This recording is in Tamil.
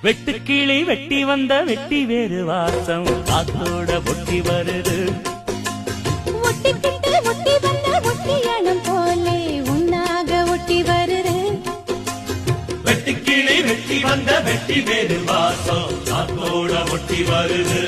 வெட்டுக்கிளி வெட்டி வந்த வெட்டி வேறு வாசம் காத்தோட ஒட்டி வருது. ஒட்டிக்கிட்டு ஒட்டி வந்த ஒட்டியானம் போலே உன்னாக ஒட்டி வருது. வெட்டுக்கிளி வெட்டி வந்த வெட்டி வேறு வாசம் காத்தோட ஒட்டி வருது.